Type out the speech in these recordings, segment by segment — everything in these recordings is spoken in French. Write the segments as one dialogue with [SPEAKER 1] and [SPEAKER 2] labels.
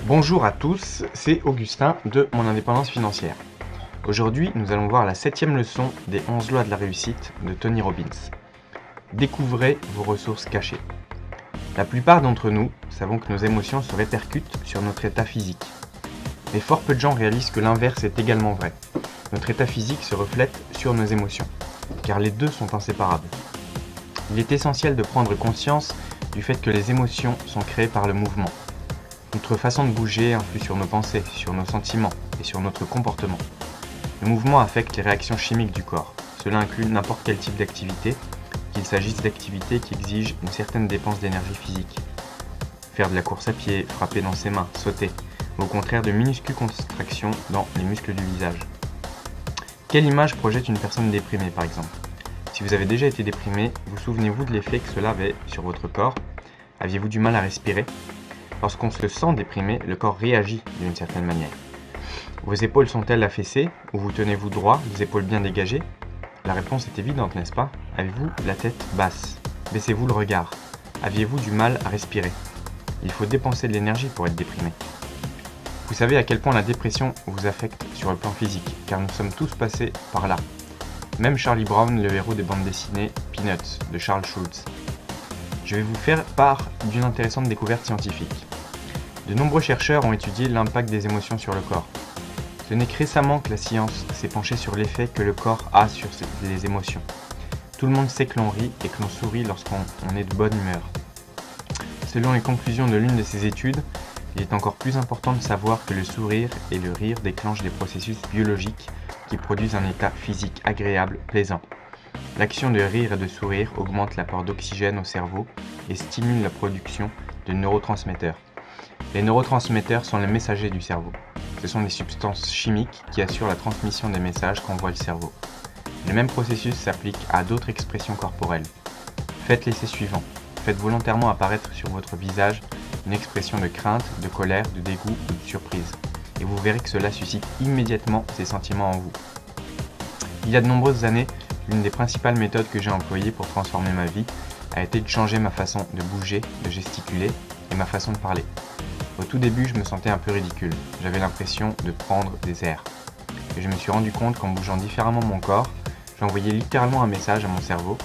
[SPEAKER 1] Bonjour à tous, c'est Augustin de Mon Indépendance Financière. Aujourd'hui, nous allons voir la 7e leçon des 11 lois de la réussite de Tony Robbins. Découvrez vos ressources cachées. La plupart d'entre nous savons que nos émotions se répercutent sur notre état physique. Mais fort peu de gens réalisent que l'inverse est également vrai. Notre état physique se reflète sur nos émotions, car les deux sont inséparables. Il est essentiel de prendre conscience du fait que les émotions sont créées par le mouvement. Notre façon de bouger influe sur nos pensées, sur nos sentiments et sur notre comportement. Le mouvement affecte les réactions chimiques du corps. Cela inclut n'importe quel type d'activité, qu'il s'agisse d'activités qui exigent une certaine dépense d'énergie physique. Faire de la course à pied, frapper dans ses mains, sauter, ou au contraire de minuscules contractions dans les muscles du visage. Quelle image projette une personne déprimée par exemple? Si vous avez déjà été déprimé, vous souvenez-vous de l'effet que cela avait sur votre corps? Aviez-vous du mal à respirer? Lorsqu'on se sent déprimé, le corps réagit d'une certaine manière. Vos épaules sont-elles affaissées ou vous tenez-vous droit, les épaules bien dégagées? La réponse est évidente, n'est-ce pas? Avez-vous la tête basse? Baissez-vous le regard? Aviez-vous du mal à respirer? Il faut dépenser de l'énergie pour être déprimé. Vous savez à quel point la dépression vous affecte sur le plan physique, car nous sommes tous passés par là. Même Charlie Brown, le héros des bandes dessinées Peanuts de Charles Schulz. Je vais vous faire part d'une intéressante découverte scientifique. De nombreux chercheurs ont étudié l'impact des émotions sur le corps. Ce n'est que récemment que la science s'est penchée sur l'effet que le corps a sur les émotions. Tout le monde sait que l'on rit et que l'on sourit lorsqu'on est de bonne humeur. Selon les conclusions de l'une de ces études, il est encore plus important de savoir que le sourire et le rire déclenchent des processus biologiques qui produisent un état physique agréable, plaisant. L'action de rire et de sourire augmente l'apport d'oxygène au cerveau et stimule la production de neurotransmetteurs. Les neurotransmetteurs sont les messagers du cerveau. Ce sont des substances chimiques qui assurent la transmission des messages qu'envoie le cerveau. Le même processus s'applique à d'autres expressions corporelles. Faites l'essai suivant. Faites volontairement apparaître sur votre visage une expression de crainte, de colère, de dégoût ou de surprise. Et vous verrez que cela suscite immédiatement ces sentiments en vous. Il y a de nombreuses années, l'une des principales méthodes que j'ai employées pour transformer ma vie a été de changer ma façon de bouger, de gesticuler et ma façon de parler. Au tout début, je me sentais un peu ridicule. J'avais l'impression de prendre des airs. Et je me suis rendu compte qu'en bougeant différemment mon corps, j'envoyais littéralement un message à mon cerveau,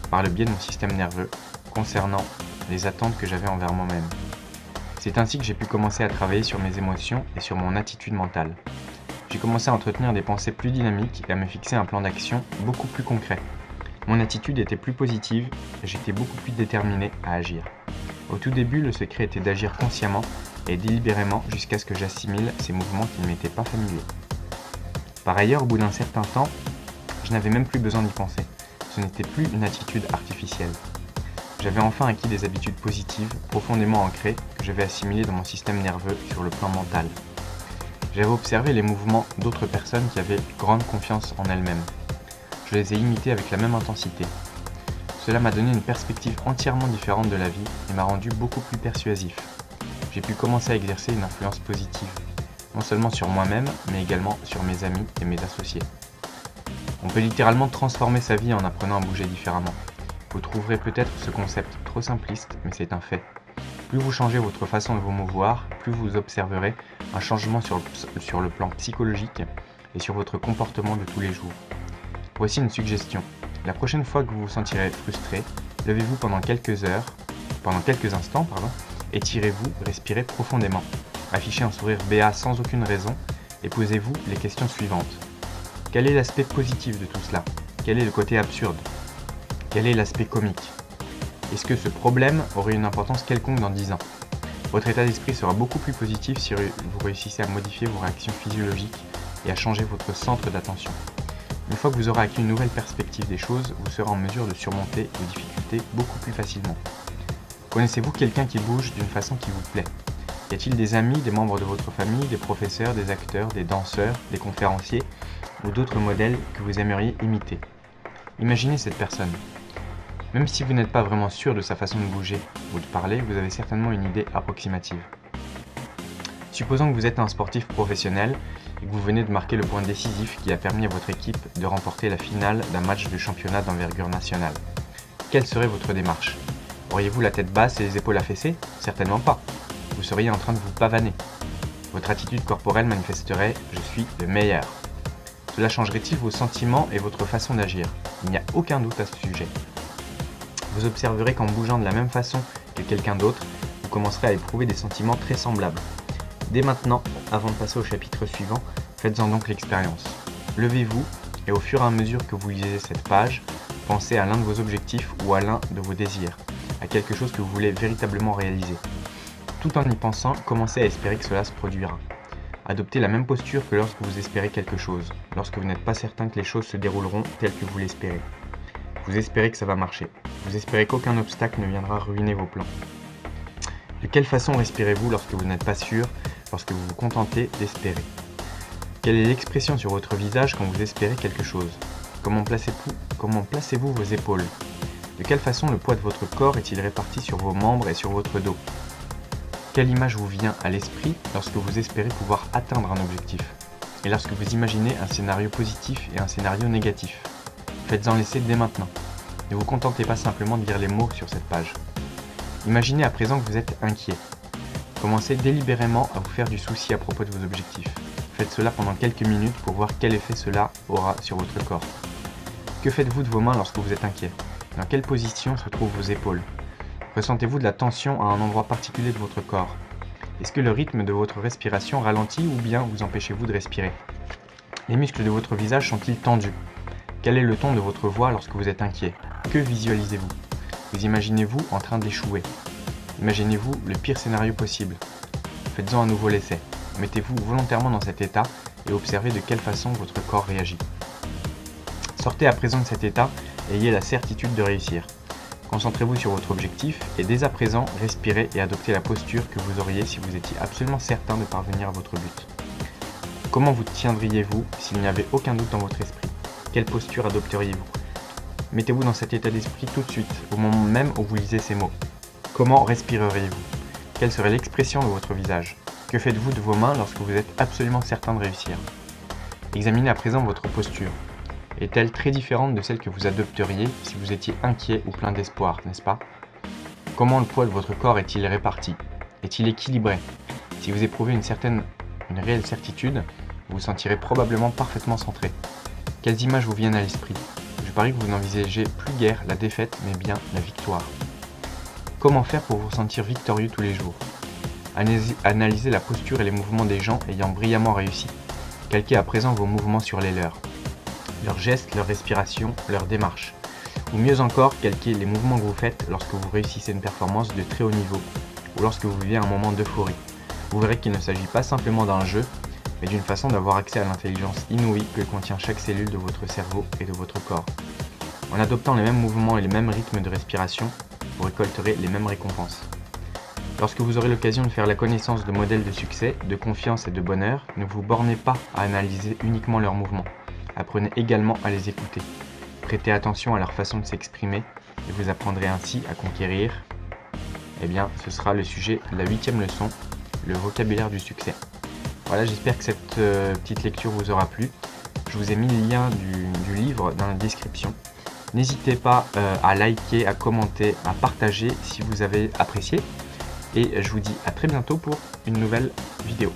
[SPEAKER 1] par le biais de mon système nerveux, concernant les attentes que j'avais envers moi-même. C'est ainsi que j'ai pu commencer à travailler sur mes émotions et sur mon attitude mentale. J'ai commencé à entretenir des pensées plus dynamiques et à me fixer un plan d'action beaucoup plus concret. Mon attitude était plus positive et j'étais beaucoup plus déterminé à agir. Au tout début, le secret était d'agir consciemment et délibérément jusqu'à ce que j'assimile ces mouvements qui ne m'étaient pas familiers. Par ailleurs, au bout d'un certain temps, je n'avais même plus besoin d'y penser. Ce n'était plus une attitude artificielle. J'avais enfin acquis des habitudes positives, profondément ancrées, que j'avais assimilées dans mon système nerveux sur le plan mental. J'avais observé les mouvements d'autres personnes qui avaient grande confiance en elles-mêmes. Je les ai imités avec la même intensité. Cela m'a donné une perspective entièrement différente de la vie et m'a rendu beaucoup plus persuasif. J'ai pu commencer à exercer une influence positive, non seulement sur moi-même, mais également sur mes amis et mes associés. On peut littéralement transformer sa vie en apprenant à bouger différemment. Vous trouverez peut-être ce concept trop simpliste, mais c'est un fait. Plus vous changez votre façon de vous mouvoir, plus vous observerez un changement sur le plan psychologique et sur votre comportement de tous les jours. Voici une suggestion. La prochaine fois que vous vous sentirez frustré, levez-vous pendant quelques instants, étirez-vous, respirez profondément. Affichez un sourire béat sans aucune raison et posez-vous les questions suivantes. Quel est l'aspect positif de tout cela? Quel est le côté absurde? Quel est l'aspect comique? Est-ce que ce problème aurait une importance quelconque dans 10 ans? Votre état d'esprit sera beaucoup plus positif si vous réussissez à modifier vos réactions physiologiques et à changer votre centre d'attention. Une fois que vous aurez acquis une nouvelle perspective des choses, vous serez en mesure de surmonter vos difficultés beaucoup plus facilement. Connaissez-vous quelqu'un qui bouge d'une façon qui vous plaît? Y a-t-il des amis, des membres de votre famille, des professeurs, des acteurs, des danseurs, des conférenciers ou d'autres modèles que vous aimeriez imiter? Imaginez cette personne. Même si vous n'êtes pas vraiment sûr de sa façon de bouger ou de parler, vous avez certainement une idée approximative. Supposons que vous êtes un sportif professionnel et que vous venez de marquer le point décisif qui a permis à votre équipe de remporter la finale d'un match de championnat d'envergure nationale. Quelle serait votre démarche? Auriez-vous la tête basse et les épaules affaissées? Certainement pas. Vous seriez en train de vous pavaner. Votre attitude corporelle manifesterait « je suis le meilleur ». Cela changerait-il vos sentiments et votre façon d'agir? Il n'y a aucun doute à ce sujet. Vous observerez qu'en bougeant de la même façon que quelqu'un d'autre, vous commencerez à éprouver des sentiments très semblables. Dès maintenant, avant de passer au chapitre suivant, faites-en donc l'expérience. Levez-vous et au fur et à mesure que vous lisez cette page, pensez à l'un de vos objectifs ou à l'un de vos désirs, à quelque chose que vous voulez véritablement réaliser. Tout en y pensant, commencez à espérer que cela se produira. Adoptez la même posture que lorsque vous espérez quelque chose, lorsque vous n'êtes pas certain que les choses se dérouleront telles que vous l'espérez. Vous espérez que ça va marcher. Vous espérez qu'aucun obstacle ne viendra ruiner vos plans. De quelle façon respirez-vous lorsque vous n'êtes pas sûr, lorsque vous vous contentez d'espérer? Quelle est l'expression sur votre visage quand vous espérez quelque chose? Comment placez-vous vos épaules? De quelle façon le poids de votre corps est-il réparti sur vos membres et sur votre dos? Quelle image vous vient à l'esprit lorsque vous espérez pouvoir atteindre un objectif? Et lorsque vous imaginez un scénario positif et un scénario négatif? Faites-en l'essai dès maintenant. Ne vous contentez pas simplement de lire les mots sur cette page. Imaginez à présent que vous êtes inquiet. Commencez délibérément à vous faire du souci à propos de vos objectifs. Faites cela pendant quelques minutes pour voir quel effet cela aura sur votre corps. Que faites-vous de vos mains lorsque vous êtes inquiet? Dans quelle position se trouvent vos épaules? Ressentez-vous de la tension à un endroit particulier de votre corps? Est-ce que le rythme de votre respiration ralentit ou bien vous empêchez-vous de respirer? Les muscles de votre visage sont-ils tendus? Quel est le ton de votre voix lorsque vous êtes inquiet? Que visualisez-vous? Vous imaginez-vous en train d'échouer? Imaginez-vous le pire scénario possible? Faites-en à nouveau l'essai. Mettez-vous volontairement dans cet état et observez de quelle façon votre corps réagit. Sortez à présent de cet état et ayez la certitude de réussir. Concentrez-vous sur votre objectif et dès à présent, respirez et adoptez la posture que vous auriez si vous étiez absolument certain de parvenir à votre but. Comment vous tiendriez-vous s'il n'y avait aucun doute dans votre esprit? Quelle posture adopteriez-vous? Mettez-vous dans cet état d'esprit tout de suite, au moment même où vous lisez ces mots. Comment respireriez-vous? Quelle serait l'expression de votre visage? Que faites-vous de vos mains lorsque vous êtes absolument certain de réussir? Examinez à présent votre posture. Est-elle très différente de celle que vous adopteriez si vous étiez inquiet ou plein d'espoir, n'est-ce pas? Comment le poids de votre corps est-il réparti? Est-il équilibré? Si vous éprouvez une réelle certitude, vous vous sentirez probablement parfaitement centré. Quelles images vous viennent à l'esprit? Je parie que vous n'envisagez plus guère la défaite, mais bien la victoire. Comment faire pour vous sentir victorieux tous les jours? Analysez la posture et les mouvements des gens ayant brillamment réussi. Calquez à présent vos mouvements sur les leurs gestes, leur respiration, leur démarche. Ou mieux encore, calquez les mouvements que vous faites lorsque vous réussissez une performance de très haut niveau ou lorsque vous vivez un moment d'euphorie. Vous verrez qu'il ne s'agit pas simplement d'un jeu, mais d'une façon d'avoir accès à l'intelligence inouïe que contient chaque cellule de votre cerveau et de votre corps. En adoptant les mêmes mouvements et les mêmes rythmes de respiration, vous récolterez les mêmes récompenses. Lorsque vous aurez l'occasion de faire la connaissance de modèles de succès, de confiance et de bonheur, ne vous bornez pas à analyser uniquement leurs mouvements. Apprenez également à les écouter. Prêtez attention à leur façon de s'exprimer et vous apprendrez ainsi à conquérir. Ce sera le sujet de la 8e leçon, le vocabulaire du succès. Voilà, j'espère que cette petite lecture vous aura plu. Je vous ai mis le lien du livre dans la description. N'hésitez pas à liker, à commenter, à partager si vous avez apprécié. Et je vous dis à très bientôt pour une nouvelle vidéo.